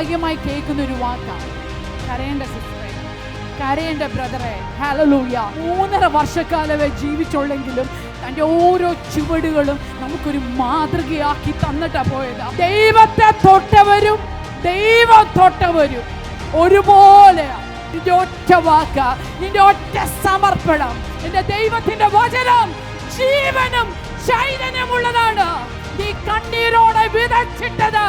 നിർഭാഗ്യമായി കേൾക്കുന്ന ഒരു വാക്കാണ്. കരയേണ്ട സിസ്റ്ററെ, കരയേണ്ട ബ്രദറെ. ഹല്ലേലൂയ. 3.5 വർഷക്കാലമേ ജീവിച്ചുള്ളെങ്കിലും തൻ്റെ ഓരോ ചുവടുകളും നമുക്കൊരു മാതൃകയാക്കി തന്നിട്ടാ പോയത്. ദൈവത്തെ തൊട്ടവരും ദൈവം തൊട്ടവരും ഒരുപോലെയാ. നിന്റെ ഒറ്റ വാക്ക, നിന്റെ ഒറ്റ സമർപ്പണം, നിന്റെ ദൈവത്തിന്റെ വചനം ജീവനും ചൈതന്യമുള്ളതാണ്. നീ കണ്ണീരോടെ വിതച്ചിട്ടത്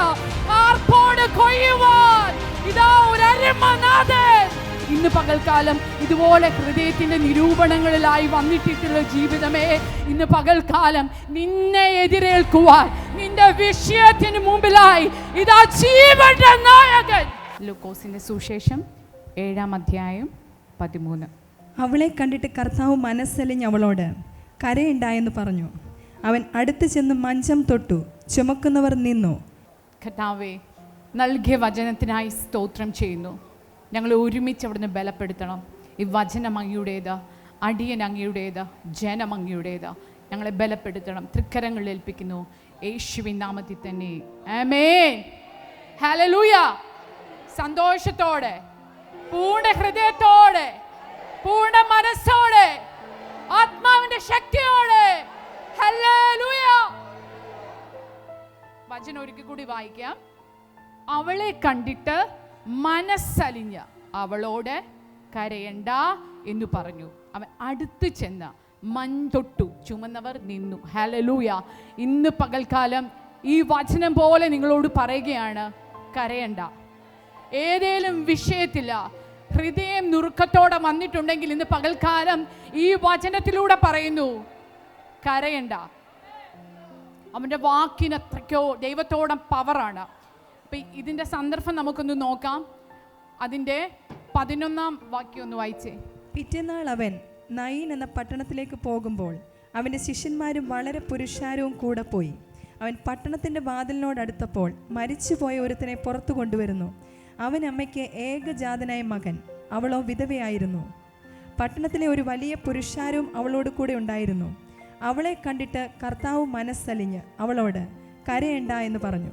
ആർപ്പോട് കൊയ്യുവാൻ ഇതാ ഒരു അരുമനാഥൻ ഇന്ന് പകൽക്കാലം ഇതുപോലെ ഹൃദയത്തിന്റെ നിരൂപണങ്ങളിലായി വന്നിട്ടുള്ള ജീവിതമേ, ഇന്ന് പകൽക്കാലം നിന്നെ എതിരേൽക്കുവാൻ നിന്റെ വിഷയത്തിന് മുമ്പിലായി ഇതാ ജീവന്റെ നായകൻ. ലൂക്കോസിന്റെ സുവിശേഷം 7-ാം അധ്യായം 13. അവളെ കണ്ടിട്ട് കർത്താവ് മനസ്സലിഞ്ഞ് അവളോട് കരയുണ്ടായെന്ന് പറഞ്ഞു. അവൻ അടുത്ത് ചെന്ന് മഞ്ചം തൊട്ടു. ചുമക്കുന്നവർ നിന്നു. കർത്താവേ, നൽകിയ വചനത്തിനായി സ്തോത്രം ചെയ്യുന്നു. ഞങ്ങൾ ഒരുമിച്ച് അവിടുന്ന് ബലപ്പെടുത്തണം. ഈ വചനം അങ്ങയുടേത്, അടിയൻ അങ്ങയുടേത്, ജനം അങ്ങയുടേത്. ഞങ്ങളെ ബലപ്പെടുത്തണം. തൃക്കരങ്ങളിൽ ഏൽപ്പിക്കുന്നു യേശുവിൻ നാമത്തിൽ തന്നെ. ആമേൻ. ഹല്ലേലൂയ. സന്തോഷത്തോടെ, പൂർണ്ണ ഹൃദയത്തോടെ, പൂർണ്ണ മനസ്സോടെ, ആത്മാവിന്റെ ശക്തിയോടെ. ഹല്ലേലൂയ. വചനം ഒരിക്കൽ കൂടി വായിക്കാം. അവളെ കണ്ടിട്ട് മനസ്സലിഞ്ഞ അവളോട് കരയണ്ട എന്ന് പറഞ്ഞു. അവൻ അടുത്ത് ചെന്ന് മൺതൊട്ടു. ചുമന്നവർ നിന്നു. ഹല്ലേലൂയ. ഇന്ന് പകൽക്കാലം ഈ വചനം പോലെ നിങ്ങളോട് പറയുകയാണ്, കരയണ്ട. ഏതേലും വിഷയത്തില്ല ഹൃദയം നുറുക്കത്തോടെ വന്നിട്ടുണ്ടെങ്കിൽ ഇന്ന് പകൽക്കാലം ഈ വചനത്തിലൂടെ പറയുന്നു, കരയണ്ട. അവൻ്റെ വാക്കിന് അത്രയ്ക്കോ ദൈവത്തോളം പവറാണ്. അപ്പം ഇതിൻ്റെ സന്ദർഭം നമുക്കൊന്ന് നോക്കാം. അതിൻ്റെ 11-ാം വാക്യം ഒന്ന് വായിച്ചേ. പിറ്റേന്നാൾ അവൻ നയീൻ എന്ന പട്ടണത്തിലേക്ക് പോകുമ്പോൾ അവൻ്റെ ശിഷ്യന്മാരും വളരെ പുരുഷാരവും കൂടെ പോയി. അവൻ പട്ടണത്തിൻ്റെ വാതിലിനോടടുത്തപ്പോൾ മരിച്ചുപോയ ഒരുത്തനെ പുറത്തു കൊണ്ടുവരുന്നു. അവൻ അമ്മയ്ക്ക് ഏകജാതനായ മകൻ, അവളോ വിധവയായിരുന്നു. പട്ടണത്തിലെ ഒരു വലിയ പുരുഷാരവും അവളോട് കൂടെ ഉണ്ടായിരുന്നു. അവളെ കണ്ടിട്ട് കർത്താവ് മനസ്സലിഞ്ഞ് അവളോട് കരയണ്ട എന്ന് പറഞ്ഞു.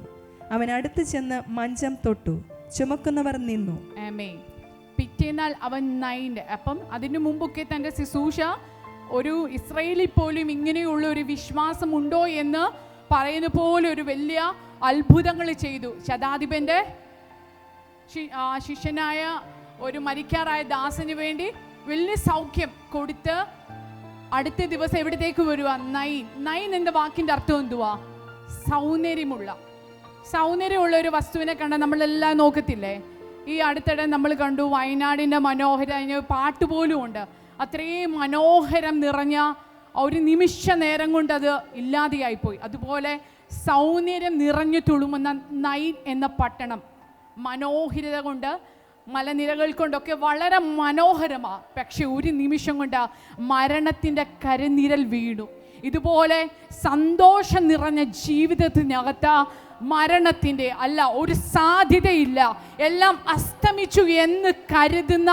അവൻ അടുത്ത് ചെന്ന് മഞ്ചം തൊട്ടു. ചുമക്കുന്നവർ നിന്നു. ആമേൻ. പിറ്റേന്നാൾ അവൻ 9. അപ്പം അതിനു മുമ്പൊക്കെ തൻ്റെ ശുശ്രൂഷ ഒരു ഇസ്രായേലിൽ പോലും ഇങ്ങനെയുള്ള ഒരു വിശ്വാസം ഉണ്ടോ എന്ന് പറയുന്ന പോലെ ഒരു വലിയ അത്ഭുതങ്ങൾ ചെയ്തു. ശതാധിപൻ്റെ ശിഷ്യനായ ഒരു മരിക്കാറായ ദാസന് വേണ്ടി വലിയ സൗഖ്യം കൊടുത്ത് അടുത്ത ദിവസം എവിടത്തേക്ക് വരുക? നൈൻ എന്ന വാക്കിൻ്റെ അർത്ഥം എന്തുവാ? സൗന്ദര്യമുള്ള ഒരു വസ്തുവിനെ കണ്ടാൽ നമ്മളെല്ലാം നോക്കത്തില്ലേ? ഈ അടുത്തിടെ നമ്മൾ കണ്ടു വയനാടിൻ്റെ മനോഹരം, അതിന് പാട്ട് പോലും ഉണ്ട്. അത്രയും മനോഹരം നിറഞ്ഞ ഒരു നിമിഷ നേരം കൊണ്ട് അത് ഇല്ലാതെയായിപ്പോയി. അതുപോലെ സൗന്ദര്യം നിറഞ്ഞു തുളുമുന്ന നൈൻ എന്ന പട്ടണം മനോഹരിത കൊണ്ട്, മലനിരകൾ കൊണ്ടൊക്കെ വളരെ മനോഹരമാണ്. പക്ഷെ ഒരു നിമിഷം കൊണ്ട് മരണത്തിൻ്റെ കരനിരൽ വീണു. ഇതുപോലെ സന്തോഷം നിറഞ്ഞ ജീവിതത്തിനകത്ത് മരണത്തിൻ്റെ ഒരു സാധ്യതയില്ല, എല്ലാം അസ്തമിച്ചു എന്ന് കരുതുന്ന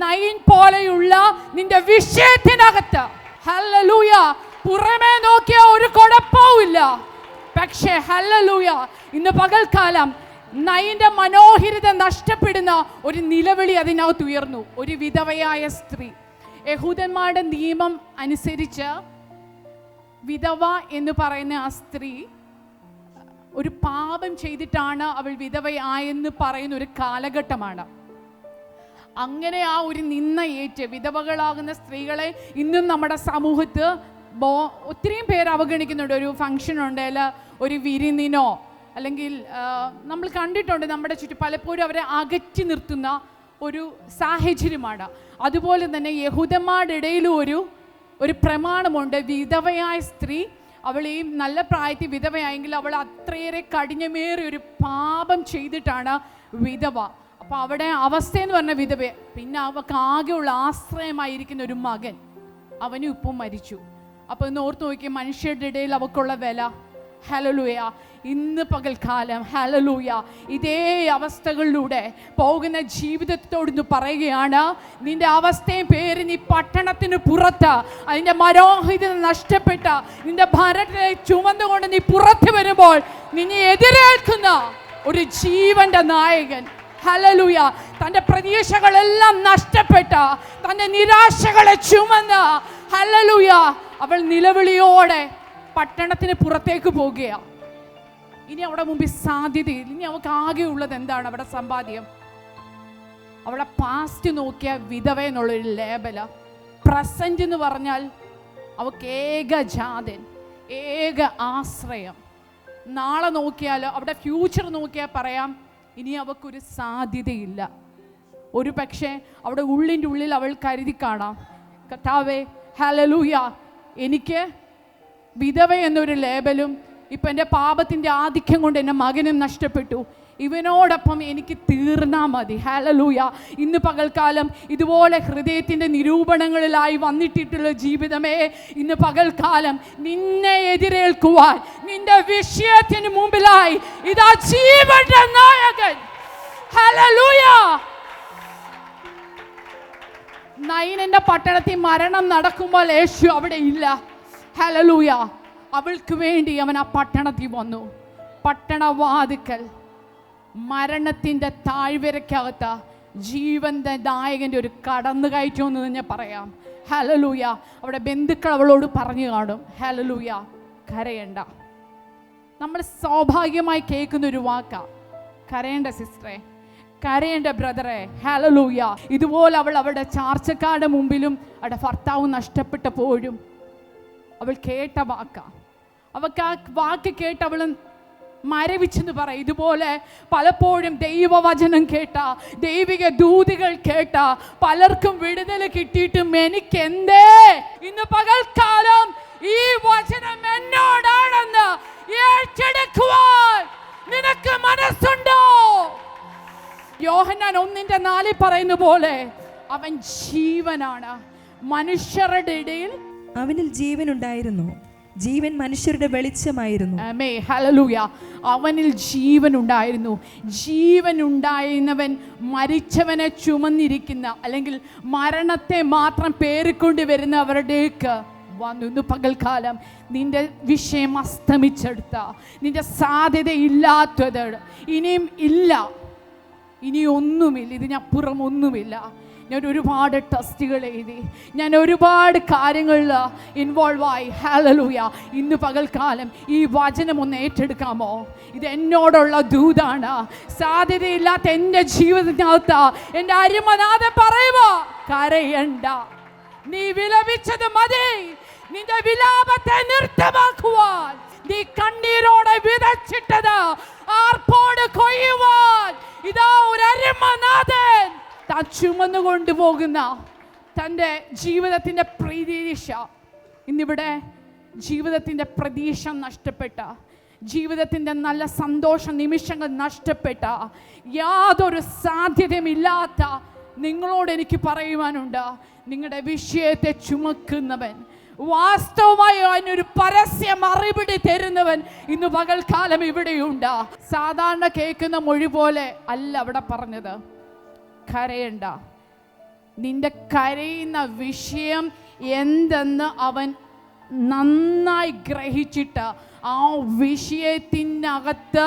നൈൻ പോലെയുള്ള നിന്റെ വിഷയത്തിനകത്ത് ഹല്ലേലൂയ പുറമേ നോക്കിയ ഒരു കുഴപ്പവുമില്ല. പക്ഷേ ഹല്ലേലൂയ ഇന്ന് പകൽക്കാലം നൈൻ്റെ മനോഹരിത നഷ്ടപ്പെടുന്ന ഒരു നിലവിളി അതിനകത്ത് ഉയർന്നു. ഒരു വിധവയായ സ്ത്രീ. യഹൂദന്മാരുടെ നിയമം അനുസരിച്ച് വിധവ എന്ന് പറയുന്ന ആ സ്ത്രീ ഒരു പാപം ചെയ്തിട്ടാണ് അവൾ വിധവയായെന്ന് പറയുന്ന ഒരു കാലഘട്ടമാണ്. അങ്ങനെ ആ ഒരു നിന്ന ഏറ്റ് വിധവകളാകുന്ന സ്ത്രീകളെ ഇന്നും നമ്മുടെ സമൂഹത്ത് ഒത്തിരിയും പേര് അവഗണിക്കുന്നുണ്ട്. ഒരു ഫംഗ്ഷൻ ഉണ്ടെങ്കിൽ ഒരു വിരുന്നിനോ അല്ലെങ്കിൽ നമ്മൾ കണ്ടിട്ടുണ്ട് നമ്മുടെ ചുറ്റും പലപ്പോഴും അവരെ അകറ്റി നിർത്തുന്ന ഒരു സാഹചര്യമാണ്. അതുപോലെ തന്നെ യഹൂദന്മാരുടെ ഇടയിലും ഒരു പ്രമാണമുണ്ട്. വിധവയായ സ്ത്രീ, അവൾ ഈ നല്ല പ്രായത്തിൽ വിധവയായെങ്കിൽ അവൾ അത്രയേറെ കഠിനമേറിയ ഒരു പാപം ചെയ്തിട്ടാണ് വിധവ. അപ്പോൾ അവിടെ അവസ്ഥയെന്ന് പറഞ്ഞ വിധവ. പിന്നെ അവൾക്ക് ആകെയുള്ള ആശ്രയമായിരിക്കുന്ന ഒരു മകൻ, അവനും ഇപ്പം മരിച്ചു. അപ്പോൾ ഇന്ന് ഓർത്ത് നോക്കിയ മനുഷ്യരുടെ ഇടയിൽ അവൾക്കുള്ള വില. ഹല്ലേലൂയ. ഇന്ന് പകൽക്കാലം ഹല്ലേലൂയ ഇതേ അവസ്ഥകളിലൂടെ പോകുന്ന ജീവിതത്തോടൊന്ന് പറയുകയാണ്, നിന്റെ അവസ്ഥയും പേര് നീ പട്ടണത്തിന് പുറത്ത് അതിൻ്റെ മനോഹരിത നഷ്ടപ്പെട്ട നിന്റെ ഭാരത്തെ ചുമന്നുകൊണ്ട് നീ പുറത്ത് വരുമ്പോൾ നിന്നെ എതിരേൽക്കുന്ന ഒരു ജീവന്റെ നായകൻ. ഹല്ലേലൂയ. തൻ്റെ പ്രതീക്ഷകളെല്ലാം നഷ്ടപ്പെട്ട, തൻ്റെ നിരാശകളെ ചുമന്ന്, ഹല്ലേലൂയ, അവൾ നിലവിളിയോടെ പട്ടണത്തിന് പുറത്തേക്ക് പോകുകയാണ്. ഇനി അവിടെ മുമ്പിൽ സാധ്യതയില്ല. ഇനി അവൾക്ക് ആകെയുള്ളത് എന്താണ്? അവിടെ സമ്പാദ്യം. അവളെ പാസ്റ്റ് നോക്കിയ വിധവ എന്നുള്ളൊരു ലേബല. പ്രസന്റ് എന്ന് പറഞ്ഞാൽ അവൾക്ക് ഏക ജാതൻ, ഏക ആശ്രയം. നാളെ നോക്കിയാൽ, അവിടെ ഫ്യൂച്ചർ നോക്കിയാൽ പറയാം ഇനി അവൾക്കൊരു സാധ്യതയില്ല. ഒരു പക്ഷേ അവിടെ ഉള്ളിൻ്റെ ഉള്ളിൽ അവൾ കരുതി കാണാം, കർത്താവേ ഹല്ലേലൂയ, എനിക്ക് വിധവ എന്നൊരു ലേബലും ഇപ്പം എൻ്റെ പാപത്തിൻ്റെ ആധിക്യം കൊണ്ട് എൻ്റെ മകനും നഷ്ടപ്പെട്ടു, ഇവനോടൊപ്പം എനിക്ക് തീർന്നാ മതി. ഹല്ലേലൂയ. ഇന്ന് പകൽക്കാലം ഇതുപോലെ ഹൃദയത്തിൻ്റെ നിരൂപണങ്ങളിലായി വന്നിട്ടുള്ള ജീവിതമേ, ഇന്ന് പകൽക്കാലം നിന്നെ എതിരേൽക്കുവാൻ, നിന്റെ വിഷയത്തിന് മുമ്പിലായി ഇതാ ജീവന്റെ നായകൻ. ഹല്ലേലൂയ. നയനന്റെ പട്ടണത്തിൽ മരണം നടക്കുമ്പോൾ യേശു അവിടെ ഇല്ല. ഹല്ലേലൂയ. അവൾക്ക് വേണ്ടി അവൻ ആ പട്ടണത്തിൽ വന്നു. പട്ടണവാതിക്കൽ മരണത്തിൻ്റെ താഴ്വരയ്ക്കകത്ത് ജീവന്റെ നായകൻ്റെ ഒരു കടന്നുകയറ്റം എന്ന് തന്നെ പറയാം. ഹല്ലേലൂയ. അവിടെ ബന്ധുക്കൾ അവളോട് പറഞ്ഞു കാണും, ഹല്ലേലൂയ, കരയണ്ട. നമ്മൾ സ്വാഭാവികമായി കേൾക്കുന്നൊരു വാക്കാ, കരയേണ്ട സിസ്റ്ററെ, കരയേണ്ട ബ്രദറെ. ഹല്ലേലൂയ. ഇതുപോലെ അവൾ അവളുടെ ചാർച്ചക്കാരുടെ മുമ്പിലും അവളുടെ ഭർത്താവ് നഷ്ടപ്പെട്ടപ്പോഴും അവൾ കേട്ട വാക്കാ. അവൾക്ക് ആ വാക്ക് കേട്ട് അവൾ മരവിച്ചെന്ന് പറയും. ഇതുപോലെ പലപ്പോഴും ദൈവവചനം കേട്ട, ദൈവിക ദൂതികൾ കേട്ട പലർക്കും വിടുതൽ കിട്ടിയിട്ടും എനിക്കെന്തേ ഇന്ന് പകൽക്കാലം ഈ വചനം എന്നോടാണെന്ന് ഏറ്റെടുക്കുവാൻ നിനക്ക് മനസ്സുണ്ടോ? യോഹന്നാൻ 1:4 പറയുന്ന പോലെ അവൻ ജീവനാണ്. മനുഷ്യരുടെ ഇടയിൽ അവനിൽ ജീവനുണ്ടായിരുന്നു, ജീവൻ മനുഷ്യരുടെ വെളിച്ചമായിരുന്നു. ആമേൻ. ഹല്ലേലൂയ. അവനിൽ ജീവൻ ഉണ്ടായിരുന്നു. ജീവൻ ഉണ്ടായിരുന്നവൻ മരിച്ചവനെ ചുമന്നിരിക്കുന്ന, അല്ലെങ്കിൽ മരണത്തെ മാത്രം പേറിക്കൊണ്ട് വരുന്നവരുടേക്ക് വന്നു. ഇന്ന് പകൽക്കാലം നിന്റെ വിഷയം അസ്തമിച്ചെടുത്ത, നിന്റെ സാധ്യത ഇല്ലാത്തത് ഇനിയും ഇല്ല, ഇനി ഒന്നുമില്ല, ഇതിനപ്പുറം ഒന്നുമില്ല. ഞാൻ ഒരുപാട് ടെസ്റ്റുകൾ എഴുതി, ഞാൻ ഒരുപാട് കാര്യങ്ങളിൽ ഇൻവോൾവ് ആയി. ഹല്ലേലൂയ. ഇന്ന് പകൽക്കാലം ഈ വചനം ഒന്ന് ഏറ്റെടുക്കാമോ? ഇത് എന്നോടുള്ള ദൂതാണ്. സാധ്യതയില്ലാത്ത എൻ്റെ ജീവിതത്തിനകത്ത് എൻ്റെ അരുമനാഥൻ പറയുമോ, കരയണ്ട, നീ വിലപിച്ചത് മതി, നിന്റെ വിലാപത്തെ നിർത്തമാക്കുവാൻ, നീ കണ്ണീരോടെ വിതച്ചിട്ടത് ആർപ്പോട് കൊയ്യുവാൻ ഇതാ ഒരു അരുമനാഥൻ താൻ ചുമന്നു കൊണ്ടുപോകുന്ന തൻ്റെ ജീവിതത്തിൻ്റെ പ്രതീക്ഷ. ഇന്നിവിടെ ജീവിതത്തിൻ്റെ പ്രതീക്ഷ നഷ്ടപ്പെട്ട, ജീവിതത്തിൻ്റെ നല്ല സന്തോഷ നിമിഷങ്ങൾ നഷ്ടപ്പെട്ട, യാതൊരു സാധ്യതയുമില്ലാത്ത നിങ്ങളോട് എനിക്ക് പറയുവാനുണ്ട്, നിങ്ങളുടെ വിഷയത്തെ ചുമക്കുന്നവൻ, വാസ്തവമായി അതിനൊരു പരസ്യ മറുപടി തരുന്നവൻ ഇന്ന് പകൽക്കാലം ഇവിടെയുണ്ട്. സാധാരണ കേൾക്കുന്ന മൊഴി പോലെ അല്ല അവിടെ പറഞ്ഞത്. കരയണ്ട, നിന്റെ കരയുന്ന വിഷയം എന്തെന്ന് അവൻ നന്നായി ഗ്രഹിച്ചിട്ട് ആ വിഷയത്തിനകത്ത്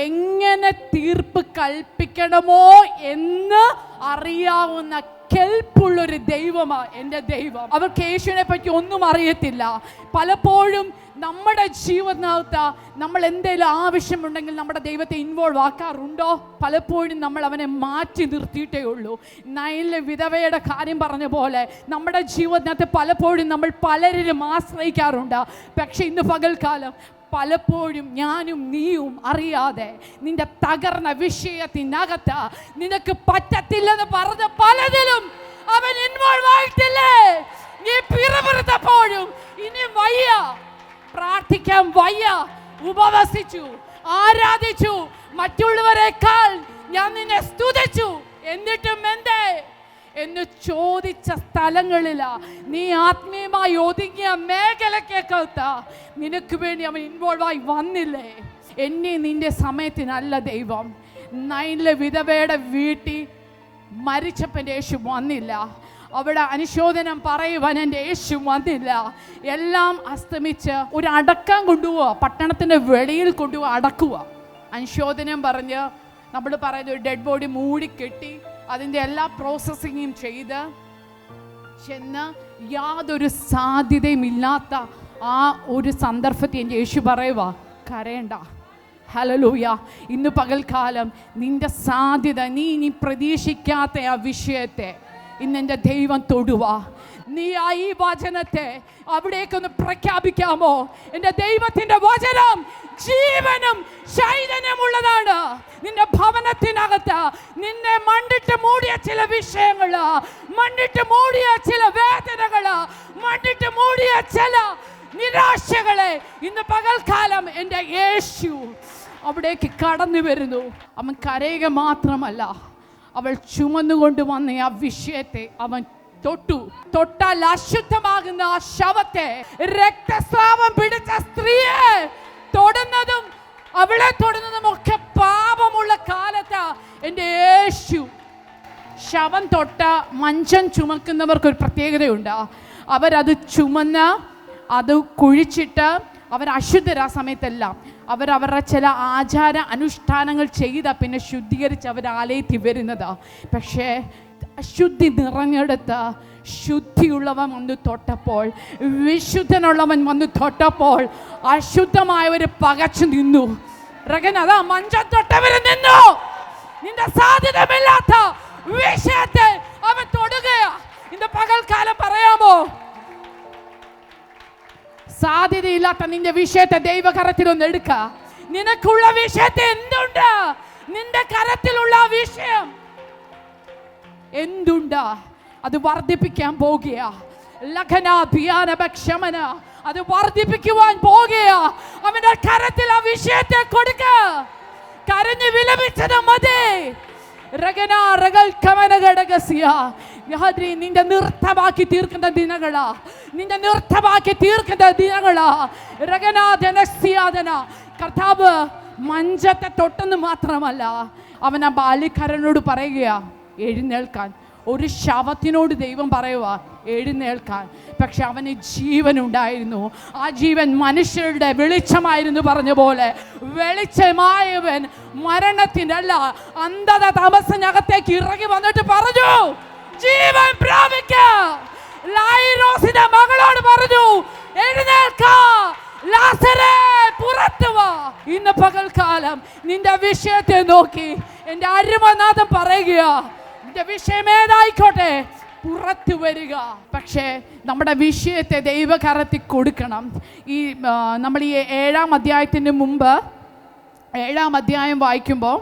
എങ്ങനെ തീർപ്പ് കൽപ്പിക്കണമോ എന്ന് അറിയാവുന്ന കെൽപ്പുള്ളൊരു ദൈവമാണ് എൻ്റെ ദൈവം. അവർക്ക് യേശുവിനെ പറ്റി ഒന്നും അറിയത്തില്ല. പലപ്പോഴും നമ്മുടെ ജീവിതത്തിനകത്ത് നമ്മൾ എന്തെങ്കിലും ആവശ്യമുണ്ടെങ്കിൽ നമ്മുടെ ദൈവത്തെ ഇൻവോൾവ് ആക്കാറുണ്ടോ? പലപ്പോഴും നമ്മൾ അവനെ മാറ്റി നിർത്തിയിട്ടേ ഉള്ളൂ. നയനിലെ വിധവയുടെ കാര്യം പറഞ്ഞ പോലെ നമ്മുടെ ജീവിതത്തിനകത്ത് പലപ്പോഴും നമ്മൾ പലരിലും ആശ്രയിക്കാറുണ്ട്. പക്ഷെ ഇന്ന് പകൽക്കാലം പലപ്പോഴും ഞാനും നീയും അറിയാതെ നിന്റെ തകർന്ന വിഷയത്തിനകത്ത് നിനക്ക് പറ്റത്തില്ലെന്ന് പറഞ്ഞ പലതിലും അവൻ ഇൻവോൾവ് ആയിട്ടില്ലേ? നീ പിറപിറുത്തപ്പോഴും ഇനി വയ്യ, പ്രാർത്ഥിക്കാൻ വയ്യ, ഉപവസിച്ചു, ആരാധിച്ചു, മറ്റുള്ളവരെക്കാൾ ഞാൻ നിന്നെ സ്തുതിച്ചു, എന്നിട്ടും എന്തേ എന്ന് ചോദിച്ച സ്ഥലങ്ങളിലാ നീ ആത്മീയമായി ഒതുങ്ങിയ മേഖലക്കകത്ത് നിനക്ക് വേണ്ടി അവൻ ഇൻവോൾവ് ആയി വന്നില്ലേ? എന്നെ നിന്റെ സമയത്തിനല്ല ദൈവം. നയനിലെ വിധവയുടെ വീട്ടിൽ മരിച്ചപ്പോൾ എൻ്റെ യേശു വന്നില്ല, അവിടെ അനുശോചനം പറയുവാൻ എൻ്റെ യേശു വന്നില്ല. എല്ലാം അസ്തമിച്ച് ഒരു അടക്കാൻ കൊണ്ടുപോവുക, പട്ടണത്തിൻ്റെ വെളിയിൽ കൊണ്ടുപോവുക, അടക്കുക. അനുശോചനം പറഞ്ഞ് നമ്മൾ പറയുന്ന ഒരു ഡെഡ് ബോഡി മൂടിക്കെട്ടി അതിൻ്റെ എല്ലാ പ്രോസസ്സിങ്ങും ചെയ്ത് ചെന്ന് യാതൊരു സാധ്യതയും ഇല്ലാത്ത ആ ഒരു സന്ദർഭത്തിൽ എൻ്റെ യേശു പറയുക, കരയണ്ട. ഹല്ലേലൂയ. ഇന്ന് പകൽക്കാലം നിന്റെ സാധ്യത, നീ പ്രതീക്ഷിക്കാത്ത ആ വിഷയത്തെ ഇന്നെൻ്റെ ദൈവം തൊടുക. നീ ആ ഈ വചനത്തെ അവിടേക്കൊന്ന് പ്രഖ്യാപിക്കാമോ? എൻ്റെ ദൈവത്തിൻ്റെ വചനം ജീവനും ചൈതന്യമുള്ളതാണ്. നിന്റെ ഭവനത്തിനകത്ത് നിന്നെ മണ്ണിട്ട് മൂടിയ ചില വിഷയങ്ങള്, മണ്ണിട്ട് മൂടിയ ചില വേദനകള്, മണ്ണിട്ട് മൂടിയ ചില നിരാശകളെ ഇന്ന് പകൽക്കാലം എൻ്റെ യേശു അവിടേക്ക് കടന്നു വരുന്നു. അവൻ കരയുക മാത്രമല്ല, അവൾ ചുമന്നുകൊണ്ട് വന്ന ആ വിഷയത്തെ അവൻ തൊട്ടാൽ അശുദ്ധമാകുന്ന ആ ശവത്തെ, രക്തസ്രാവം പിടിച്ച സ്ത്രീയെ തൊടുന്നതും അവളെ തൊടുന്നതും ഒക്കെ പാപമുള്ള കാലത്ത് എൻ്റെ യേശു. ശവം തൊട്ട മഞ്ചം ചുമക്കുന്നവർക്കൊരു പ്രത്യേകതയുണ്ട്. അവരത് ചുമന്ന് അത് കുഴിച്ചിട്ട് അവർ അശുദ്ധരാ സമയത്തെല്ലാം അവരവരുടെ ചില ആചാര അനുഷ്ഠാനങ്ങൾ ചെയ്ത പിന്നെ ശുദ്ധീകരിച്ച് അവർ ആലയത്തിൽ വരുന്നത്. പക്ഷേ അശുദ്ധി നിറഞ്ഞെടുത്ത് ശുദ്ധിയുള്ളവൻ വന്ന് തൊട്ടപ്പോൾ, വിശുദ്ധനുള്ളവൻ വന്ന് തൊട്ടപ്പോൾ അശുദ്ധമായവർ പകച്ചു നിന്നു. അതാ മഞ്ചം തൊട്ടവര് നിന്നു. നിന്റെ സാധ്യതമില്ലാത്ത വിഷയത്തെ അവൻ തൊടുകയാ. ഇന്ന് പകൽക്കാലം പറയാമോ, സാധ്യതയില്ലാത്ത നിന്റെ വിഷയത്തെ ദൈവകരത്തിലൊന്ന് എടുക്ക. നിനക്കുള്ള വിഷയത്തെ എന്തുണ്ട്? നിന്റെ കരത്തിലുള്ള വിഷയം എന്തുണ്ട്? അത് വർദ്ധിപ്പിക്കാൻ പോകുക. ലഖന ഭിയാന ഭക്ഷമന, അത് വർദ്ധിപ്പിക്കുവാൻ പോകുക. അവന്റെ കരത്തിൽ ആ വിഷയത്തെ കൊടുക്ക. കരഞ്ഞ് വിലപിച്ചത് മതി. നിന്റെ നൃത്തമാക്കി തീർക്കുന്ന ദിനങ്ങളാ, നിന്റെ നൃത്തമാക്കി തീർക്കുന്ന ദിനങ്ങളാ. കർത്താവ് മഞ്ചത്തെ തൊട്ടെന്ന് മാത്രമല്ല, അവൻ ആ ബാല്യക്കാരനോട് പറയുക എഴുന്നേൽക്കാൻ. ഒരു ശവത്തിനോട് ദൈവം പറയുക എഴുന്നേൽക്കാൻ. പക്ഷെ അവന് ജീവനുണ്ടായിരുന്നു. ആ ജീവൻ മനുഷ്യരുടെ വെളിച്ചമായിരുന്നു. പറഞ്ഞ പോലെ വെളിച്ചമായവൻ മരണത്തിനല്ല, അന്ധത തമസിനകത്തേക്ക് ഇറങ്ങി വന്നിട്ട് പറഞ്ഞു ജീവൻ പ്രാപിക്ക. ലൈറോസിന്റെ മകളോട് പറഞ്ഞു എഴുന്നേൽക്ക, ലാസറേ പുറത്തു വാ. ഇന്ന് പകൽക്കാലം നിന്റെ വിഷയത്തെ നോക്കി എൻ്റെ അരുമനാഥൻ പറയുക, നിന്റെ വിഷയം ഏതായിക്കോട്ടെ പുറത്തു വരിക. പക്ഷേ നമ്മുടെ വിഷയത്തെ ദൈവകരത്തിൽ കൊടുക്കണം. നമ്മൾ ഈ 7-ാം അധ്യായത്തിന് മുമ്പ് 7-ാം അധ്യായം വായിക്കുമ്പോൾ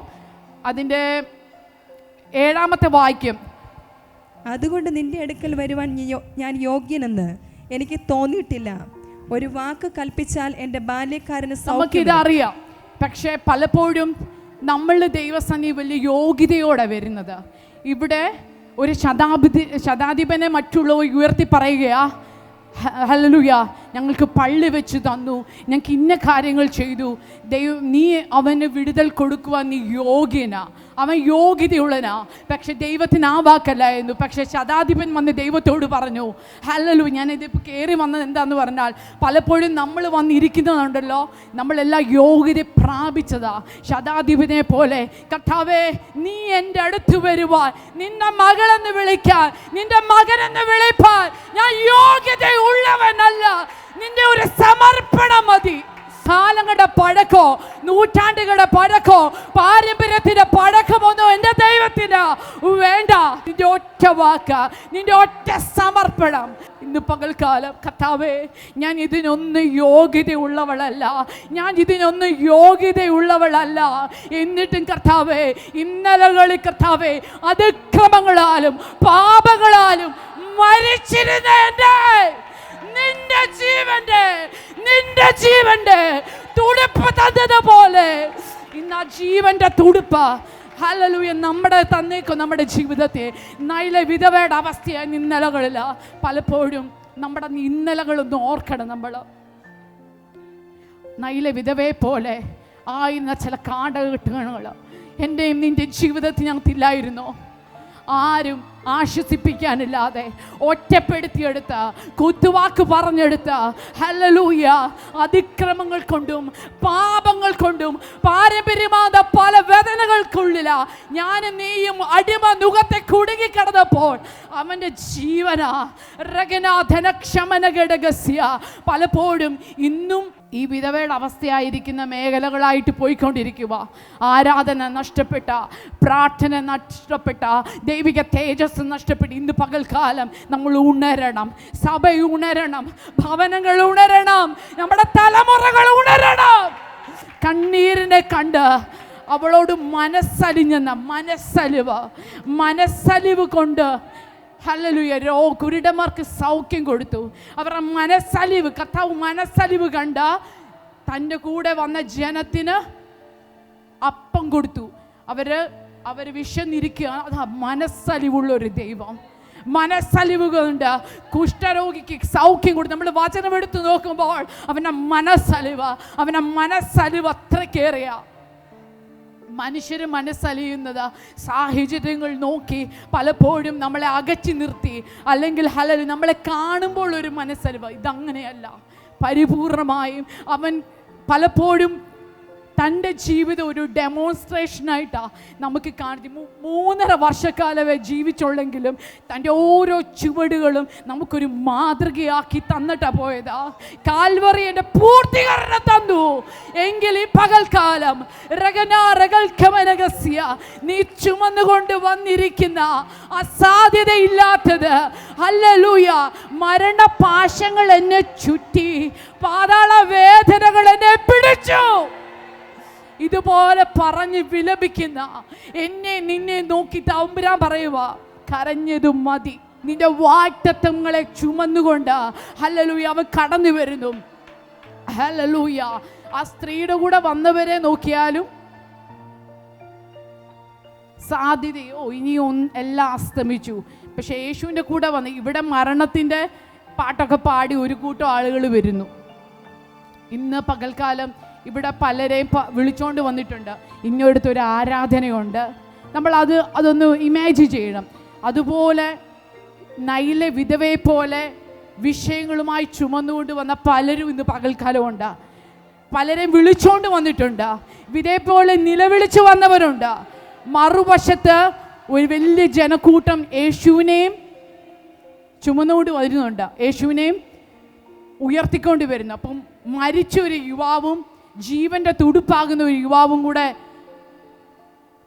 അതിൻ്റെ 7-ാമത്തെ വാക്യം, അതുകൊണ്ട് നിന്റെ അടുക്കൽ വരുവാൻ ഞാൻ യോഗ്യനെന്ന് എനിക്ക് തോന്നിയിട്ടില്ല. ഒരു വാക്ക് കൽപ്പിച്ചാൽ എൻ്റെ ബാല്യക്കാരന് നമുക്കിതറിയാം. പക്ഷേ പലപ്പോഴും നമ്മൾ ദൈവസന്നിധി വലിയ യോഗ്യതയോടെ വരുന്നത്. ഇവിടെ ഒരു ശതാധിപനെ മറ്റുള്ളവർ ഉയർത്തി പറയുകയാ, ഹല്ലേലൂയ, ഞങ്ങൾക്ക് പള്ളി വെച്ച് തന്നു, ഞങ്ങൾക്ക് ഇന്ന കാര്യങ്ങൾ ചെയ്തു. നീ അവന് വിടുതൽ കൊടുക്കുവാൻ നീ യോഗ്യനാ, അവൻ യോഗ്യതയുള്ളനാ. പക്ഷെ ദൈവത്തിന് ആ വാക്കല്ലായിരുന്നു. പക്ഷെ ശതാധിപൻ വന്ന് ദൈവത്തോട് പറഞ്ഞു, ഹല്ലേലൂയ. ഞാനിതിപ്പോൾ കയറി വന്നത് എന്താന്ന് പറഞ്ഞാൽ, പലപ്പോഴും നമ്മൾ വന്നിരിക്കുന്നതുണ്ടല്ലോ, നമ്മളെല്ലാം യോഗ്യത പ്രാപിച്ചതാ. ശതാധിപനെ പോലെ കർത്താവേ നീ എൻ്റെ അടുത്ത് വരുവാൻ, നിന്റെ മകളെന്ന് വിളിക്കാൻ, നിന്റെ മകനെന്ന് വിളിപ്പാൻ ഞാൻ യോഗ്യതയുള്ളവനല്ല. നിന്റെ ഒരു സമർപ്പണം മതി. കാലങ്ങളുടെ പഴക്കോ നൂറ്റാണ്ടുകളുടെ പഴക്കോ പാരമ്പര്യത്തിന്റെ പഴക്കമൊന്നും എൻ്റെ ദൈവത്തിന് വേണ്ട. നിന്റെ ഒറ്റ വാക്ക്, നിന്റെ ഒറ്റ സമർപ്പണം. ഇന്ന് പകൽക്കാലം കർത്താവേ ഞാൻ ഇതിനൊന്നും യോഗ്യതയുള്ളവളല്ല, ഞാൻ ഇതിനൊന്നും യോഗ്യതയുള്ളവളല്ല. എന്നിട്ടും കർത്താവേ ഇന്നലകളിൽ കർത്താവേ അതിക്രമങ്ങളാലും പാപങ്ങളാലും മരിച്ചിരുന്ന എൻ്റെ നിന്റെ ജീവന്റെ തുടിപ്പ് തന്നതുപോലെ ഇന്ന് ആ ജീവന്റെ തുടിപ്പ് ഹല്ലേലൂയ നമ്മുടെ തന്നേക്കും. നമ്മുടെ ജീവിതത്തെ നൈല വിധവയുടെ അവസ്ഥയായി ഇന്നലകളില്ല. പലപ്പോഴും നമ്മുടെ ഇന്നലകളൊന്നും ഓർക്കണം. നമ്മൾ നൈല വിധവയെ പോലെ ആയിരുന്ന ചില കാടകെട്ടുകൾ എൻ്റെയും നിന്റെ ജീവിതത്തിൽ ഞങ്ങൾക്കില്ലായിരുന്നോ? ആരും ആശ്വസിപ്പിക്കാനില്ലാതെ ഒറ്റപ്പെടുത്തിയെടുത്ത, കുത്തുവാക്ക് പറഞ്ഞെടുത്ത, ഹല്ലേലൂയ, അതിക്രമങ്ങൾ കൊണ്ടും പാപങ്ങൾ കൊണ്ടും പാരമ്പര്യമാത പല വേദനകൾക്കുള്ളില ഞാനും നീയും അടിമ നുഖത്തെ കുടുങ്ങിക്കിടന്നപ്പോൾ അവൻ്റെ ജീവന രഗനാധനക്ഷമനഘടകസ്യ പലപ്പോഴും ഇന്നും ഈ വിധവയുടെ അവസ്ഥയായിരിക്കുന്ന മേഖലകളായിട്ട് പോയിക്കൊണ്ടിരിക്കുക. ആരാധന നഷ്ടപ്പെട്ട, പ്രാർത്ഥന നഷ്ടപ്പെട്ട, ദൈവിക തേജസ് നഷ്ടപ്പെട്ട് ഇന്ന് പകൽക്കാലം നമ്മൾ ഉണരണം. സഭ ഉണരണം, ഭവനങ്ങൾ ഉണരണം, നമ്മുടെ തലമുറകൾ ഉണരണം. കണ്ണീരിനെ കണ്ട് അവളോട് മനസ്സലിഞ്ഞെന്ന മനസ്സലിവ് കൊണ്ട് ഹല്ലേലൂയ കുരുടന്മാർക്ക് സൗഖ്യം കൊടുത്തു. അവരുടെ മനസ്സലിവ്, കർത്താവ് മനസ്സലിവ് കണ്ട തൻ്റെ കൂടെ വന്ന ജനത്തിന് അപ്പം കൊടുത്തു. അവർ വിശന്നിരിക്കുക. അതാ മനസ്സലിവുള്ളൊരു ദൈവം. മനസ്സലിവ് കൊണ്ട് കുഷ്ഠരോഗിക്ക് സൗഖ്യം കൊടുത്തു. നമ്മൾ വചനം എടുത്ത് നോക്കുമ്പോൾ അവൻ്റെ മനസ്സലിവ് അത്രക്കേറിയ. മനുഷ്യർ മനസ്സലിയുന്നത് സാഹചര്യങ്ങൾ നോക്കി പലപ്പോഴും നമ്മളെ അകറ്റി നിർത്തി, അല്ലെങ്കിൽ നമ്മളെ കാണുമ്പോൾ ഒരു മനസ്സലിവ്. ഇതങ്ങനെയല്ല. പരിപൂർണമായും അവൻ പലപ്പോഴും തൻ്റെ ജീവിതം ഒരു ഡെമോൺസ്ട്രേഷനായിട്ടാണ് നമുക്ക് കാണിച്ചു. 3.5 വർഷക്കാലമേ ജീവിച്ചുള്ളെങ്കിലും തൻ്റെ ഓരോ ചുവടുകളും നമുക്കൊരു മാതൃകയാക്കി തന്നിട്ടാണ് പോയതാ. കാൽവറി എൻ്റെ പൂർത്തീകരണം തന്നു. എങ്കിൽ ഈ പകൽക്കാലം നീ ചുമന്നുകൊണ്ട് വന്നിരിക്കുന്ന അസാധ്യതയില്ലാത്തത്, ഹല്ലേലൂയ, മരണപാശങ്ങൾ എന്നെ ചുറ്റി, പാതാള വേദനകൾ എന്നെ പിടിച്ചു, ഇതുപോലെ പറഞ്ഞ് വിലപിക്കുന്ന എന്നെ നിന്നെ നോക്കി തമ്പുരാൻ പറയുക, കരഞ്ഞതും മതി. നിന്റെ വാഗ്ദത്തങ്ങളെ ചുമന്നുകൊണ്ട് ഹല്ലേലൂയ അവൻ കടന്നു വരുന്നു. ഹല്ലേലൂയ. ആ സ്ത്രീയുടെ കൂടെ വന്നവരെ നോക്കിയാലും സാധ്യതയോ ഇനിയും എല്ലാം അസ്തമിച്ചു. പക്ഷെ യേശുവിൻ്റെ കൂടെ വന്ന് ഇവിടെ മരണത്തിൻ്റെ പാട്ടൊക്കെ പാടി ഒരു കൂട്ടം ആളുകൾ വരുന്നു. ഇന്ന് പകൽക്കാലം ഇവിടെ പലരെയും വിളിച്ചോണ്ട് വന്നിട്ടുണ്ട്. ഇന്നടുത്തൊരു ആരാധനയുണ്ട്. നമ്മൾ അതൊന്ന് ഇമാജിൻ ചെയ്യണം. അതുപോലെ നൈലെ വിധവയെ പോലെ വിഷയങ്ങളുമായി ചുമന്നുകൊണ്ട് വന്ന പലരും ഇന്ന് പകൽക്കാലമുണ്ട്. പലരെയും വിളിച്ചോണ്ട് വന്നിട്ടുണ്ട്. ഇതേപോലെ നിലവിളിച്ച് വന്നവരുണ്ട്. മറുവശത്ത് ഒരു വലിയ ജനക്കൂട്ടം യേശുവിനെയും ചുമന്നുകൊണ്ട് വരുന്നുണ്ട്, യേശുവിനെയും ഉയർത്തിക്കൊണ്ട് വരുന്നു. അപ്പം മരിച്ചൊരു യുവാവും ജീവന്റെ തുടുപ്പാകുന്ന ഒരു യുവാവും കൂടെ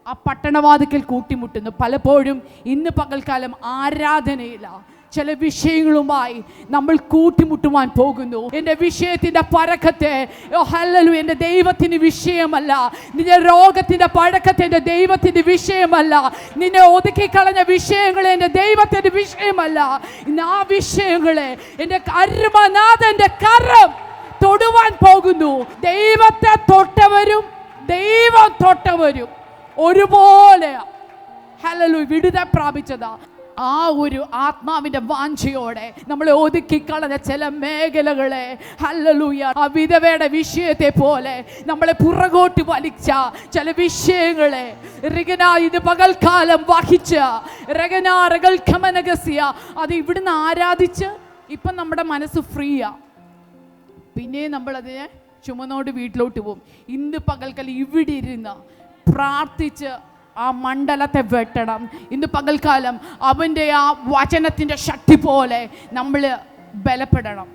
ആ പട്ടണവാതിക്കൽ കൂട്ടിമുട്ടുന്നു. പലപ്പോഴും ഇന്ന് പകൽക്കാലം ആരാധനയില്ല, ചില വിഷയങ്ങളുമായി നമ്മൾ കൂട്ടിമുട്ടുവാൻ പോകുന്നു. എൻ്റെ വിഷയത്തിൻ്റെ പഴക്കത്തെ ഹല്ലേലൂയ എൻ്റെ ദൈവത്തിന് വിഷയമല്ല. നിന്റെ രോഗത്തിൻ്റെ പഴക്കത്തെ എൻ്റെ ദൈവത്തിൻ്റെ വിഷയമല്ല. നിന്നെ ഒതുക്കിക്കളഞ്ഞ വിഷയങ്ങളെ എൻ്റെ ദൈവത്തിൻ്റെ വിഷയമല്ല. ഇന്ന് ആ വിഷയങ്ങളെ എൻ്റെ അരുമനാഥൻ്റെ കരം തൊടുവാൻ പോകുന്നു. ദൈവത്തെ തൊട്ടവരും ദൈവം തൊട്ടവരും ഒരുപോലെ ഹല്ലേലൂയ വിടുതൽ പ്രാപിച്ചതാ. ആ ഒരു ആത്മാവിൻ്റെ വാഞ്ചയോടെ നമ്മളെ ഒതുക്കിക്കളഞ്ഞ ചില മേഖലകളെ ഹല്ലേലൂയ ആ വിധവയുടെ വിഷയത്തെ പോലെ നമ്മളെ പുറകോട്ട് വലിച്ച ചില വിഷയങ്ങളെ ഇത് പകൽക്കാലം വഹിച്ച അത് ഇവിടുന്ന് ആരാധിച്ച് ഇപ്പം നമ്മുടെ മനസ്സ് ഫ്രീയാ. പിന്നെ നമ്മളതിനെ ചുമന്നോട് വീട്ടിലോട്ട് പോകും. ഇന്ന് പകൽക്കാലം ഇവിടെ ഇരുന്ന് പ്രാർത്ഥിച്ച് ആ മണ്ഡലത്തെ വെട്ടണം. ഇന്ന് പകൽക്കാലം അവൻ്റെ ആ വചനത്തിൻ്റെ ശക്തി പോലെ നമ്മൾ ബലപ്പെടണം.